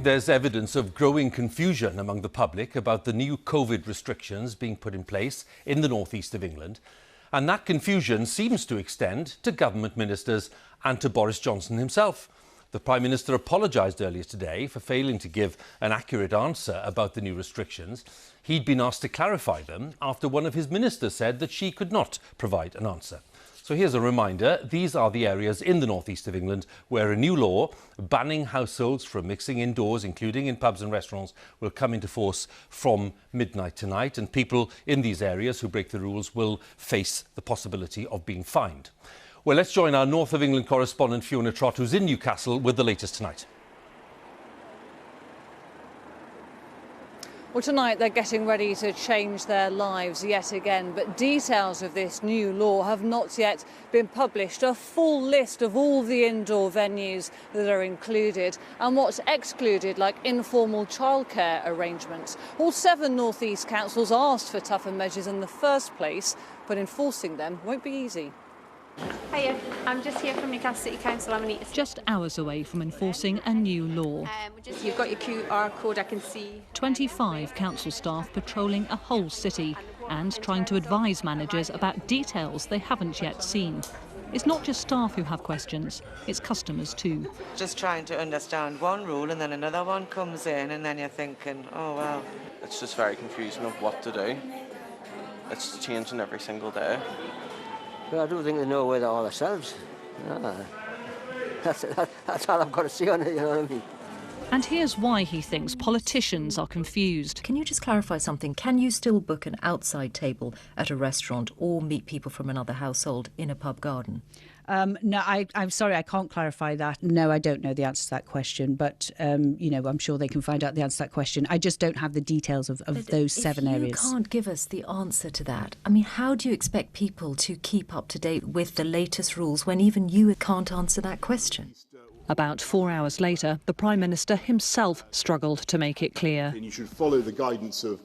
there's evidence of growing confusion among the public about the new COVID restrictions being put in place in the northeast of England. And that confusion seems to extend to government ministers and to Boris Johnson himself. The Prime Minister apologised earlier today for failing to give an accurate answer about the new restrictions. He'd been asked to clarify them after one of his ministers said that she could not provide an answer. So here's a reminder. These are the areas in the northeast of England where a new law banning households from mixing indoors, including in pubs and restaurants, will come into force from midnight tonight. And people in these areas who break the rules will face the possibility of being fined. Well, let's join our North of England correspondent Fiona Trott, who's in Newcastle, with the latest tonight. Well, tonight they're getting ready to change their lives yet again, but details of this new law have not yet been published. A full list of all the indoor venues that are included and what's excluded, like informal childcare arrangements. All 7 North East councils asked for tougher measures in the first place, but enforcing them won't be easy. Hiya, I'm just here from Newcastle City Council. I'm just hours away from enforcing a new law. You've got your QR code, I can see. 25 council staff patrolling a whole city and trying to advise managers about details they haven't yet seen. It's not just staff who have questions, it's customers too. Just trying to understand one rule and then another one comes in and then you're thinking, oh well. It's just very confusing of what to do. It's changing every single day. Well, I don't think they know where they're all themselves. No. That's all I've got to see on it, you know what I mean? And here's why he thinks politicians are confused. Can you just clarify something? Can you still book an outside table at a restaurant or meet people from another household in a pub garden? No, I'm sorry, I can't clarify that. No, I don't know the answer to that question, but, you know, I'm sure they can find out the answer to that question. I just don't have the details of those 7 areas. If you can't give us the answer to that, I mean, how do you expect people to keep up to date with the latest rules when even you can't answer that question? About 4 hours later, the Prime Minister himself struggled to make it clear. And you should follow the guidance of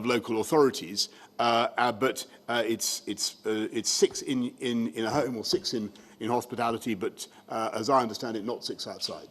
local authorities, but it's 6 in a home or 6 in hospitality, but as I understand it, not 6 outside.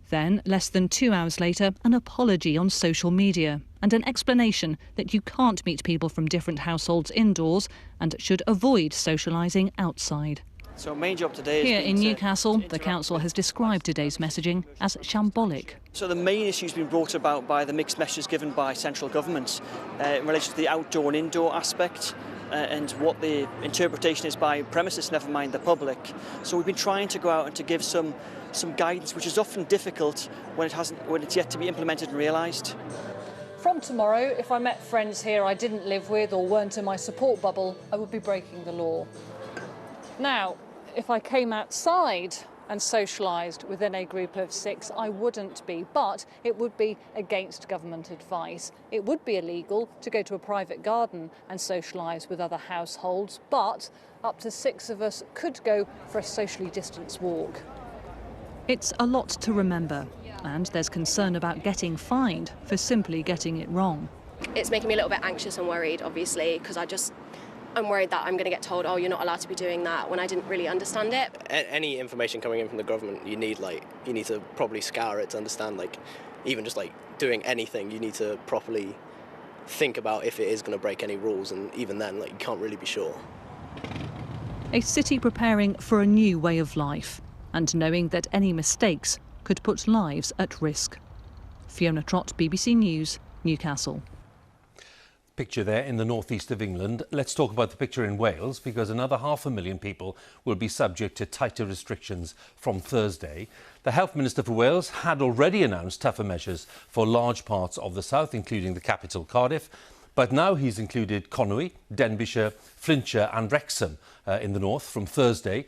Then, less than 2 hours later, an apology on social media and an explanation that you can't meet people from different households indoors and should avoid socialising outside. So main job today here in Newcastle, the council has described today's messaging as shambolic. So the main issue has been brought about by the mixed messages given by central government in relation to the outdoor and indoor aspect and what the interpretation is by premises, never mind the public. So we've been trying to go out and to give some guidance, which is often difficult when it's yet to be implemented and realised. From tomorrow, if I met friends here I didn't live with or weren't in my support bubble, I would be breaking the law. Now, if I came outside and socialised within a group of 6, I wouldn't be, but it would be against government advice. It would be illegal to go to a private garden and socialise with other households, but up to 6 of us could go for a socially distanced walk. It's a lot to remember, and there's concern about getting fined for simply getting it wrong. It's making me a little bit anxious and worried, obviously, because I'm worried that I'm going to get told, oh, you're not allowed to be doing that, when I didn't really understand it. Any information coming in from the government, you need to properly scour it to understand, even just doing anything, you need to properly think about if it is going to break any rules, and even then, you can't really be sure. A city preparing for a new way of life, and knowing that any mistakes could put lives at risk. Fiona Trott, BBC News, Newcastle. Picture there in the northeast of England. Let's talk about the picture in Wales, because another 500,000 people will be subject to tighter restrictions from Thursday. The Health Minister for Wales had already announced tougher measures for large parts of the south, including the capital, Cardiff. But now he's included Conwy, Denbighshire, Flintshire and Wrexham in the north from Thursday,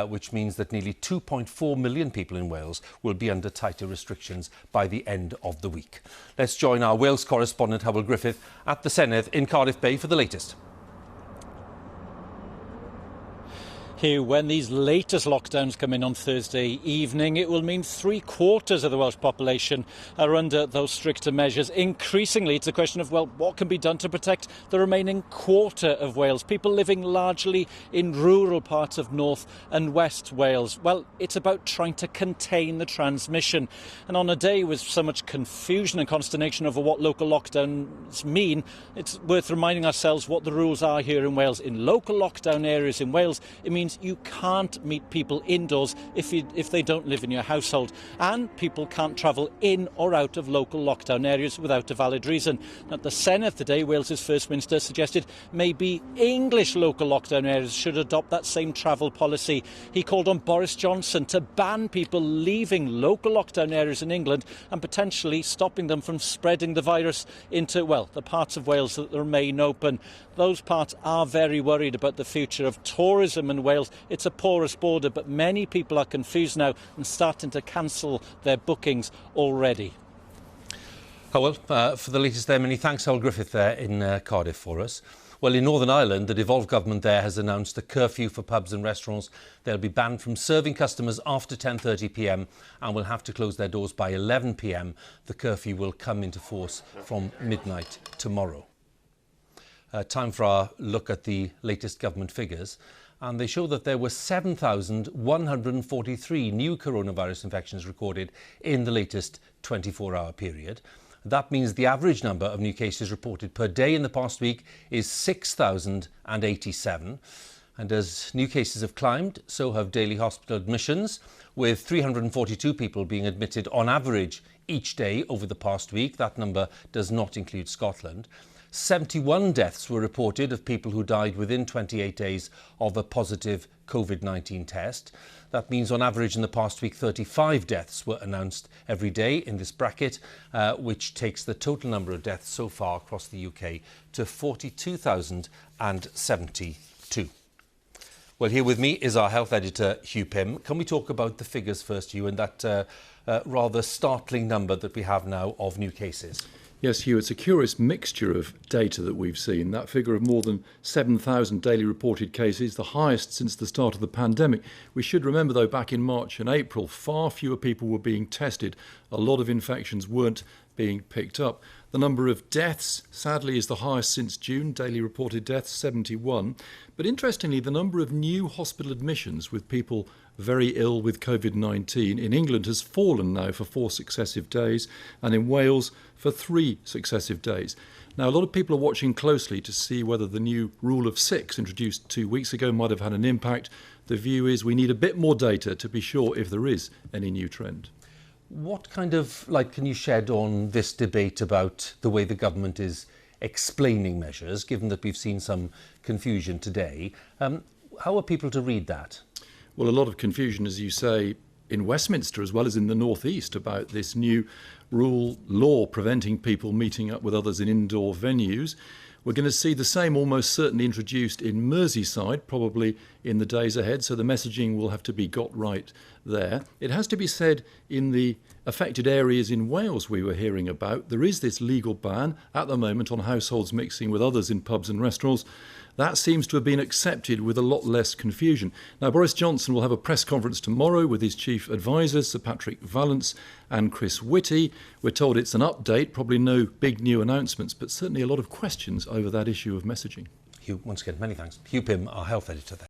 which means that nearly 2.4 million people in Wales will be under tighter restrictions by the end of the week. Let's join our Wales correspondent Hywel Griffith at the Senedd in Cardiff Bay for the latest. Hugh, when these latest lockdowns come in on Thursday evening, it will mean 3/4 of the Welsh population are under those stricter measures. Increasingly, it's a question of, well, what can be done to protect the remaining quarter of Wales, people living largely in rural parts of North and West Wales. Well, it's about trying to contain the transmission. And on a day with so much confusion and consternation over what local lockdowns mean, it's worth reminding ourselves what the rules are here in Wales. In local lockdown areas in Wales, it means you can't meet people indoors if they don't live in your household, and people can't travel in or out of local lockdown areas without a valid reason. At the Senedd today, Wales's First Minister suggested maybe English local lockdown areas should adopt that same travel policy. He called on Boris Johnson to ban people leaving local lockdown areas in England and potentially stopping them from spreading the virus into, well, the parts of Wales that remain open. Those parts are very worried about the future of tourism in Wales. It's a porous border, but many people are confused now and starting to cancel their bookings already. Hywel, for the latest there, many thanks, Hywel Griffith there in Cardiff for us. Well, in Northern Ireland, the devolved government there has announced a curfew for pubs and restaurants. They'll be banned from serving customers after 10:30 p.m. and will have to close their doors by 11 p.m. The curfew will come into force from midnight tomorrow. Time for our look at the latest government figures. And they show that there were 7,143 new coronavirus infections recorded in the latest 24-hour period. That means the average number of new cases reported per day in the past week is 6,087. And as new cases have climbed, so have daily hospital admissions, with 342 people being admitted on average each day over the past week. That number does not include Scotland. 71 deaths were reported of people who died within 28 days of a positive COVID-19 test. That means on average in the past week 35 deaths were announced every day in this bracket, which takes the total number of deaths so far across the UK to 42,072. Well, here with me is our health editor, Hugh Pym. Can we talk about the figures first, Hugh, and that rather startling number that we have now of new cases? Yes, Hugh, it's a curious mixture of data that we've seen. That figure of more than 7,000 daily reported cases, the highest since the start of the pandemic. We should remember, though, back in March and April, far fewer people were being tested. A lot of infections weren't being picked up. The number of deaths, sadly, is the highest since June. Daily reported deaths, 71. But interestingly, the number of new hospital admissions with people very ill with COVID-19 in England has fallen now for 4 successive days, and in Wales for 3 successive days. Now, a lot of people are watching closely to see whether the new rule of 6 introduced 2 weeks ago might have had an impact. The view is we need a bit more data to be sure if there is any new trend. What kind of light can you shed on this debate about the way the government is explaining measures, given that we've seen some confusion today? How are people to read that? Well, a lot of confusion, as you say, in Westminster as well as in the North East about this new law preventing people meeting up with others in indoor venues. We're going to see the same almost certainly introduced in Merseyside, probably in the days ahead, so the messaging will have to be got right there. It has to be said, in the affected areas in Wales we were hearing about, there is this legal ban at the moment on households mixing with others in pubs and restaurants. That seems to have been accepted with a lot less confusion. Now, Boris Johnson will have a press conference tomorrow with his chief advisors, Sir Patrick Vallance and Chris Whitty. We're told it's an update, probably no big new announcements, but certainly a lot of questions over that issue of messaging. Hugh, once again, many thanks. Hugh Pym, our health editor there.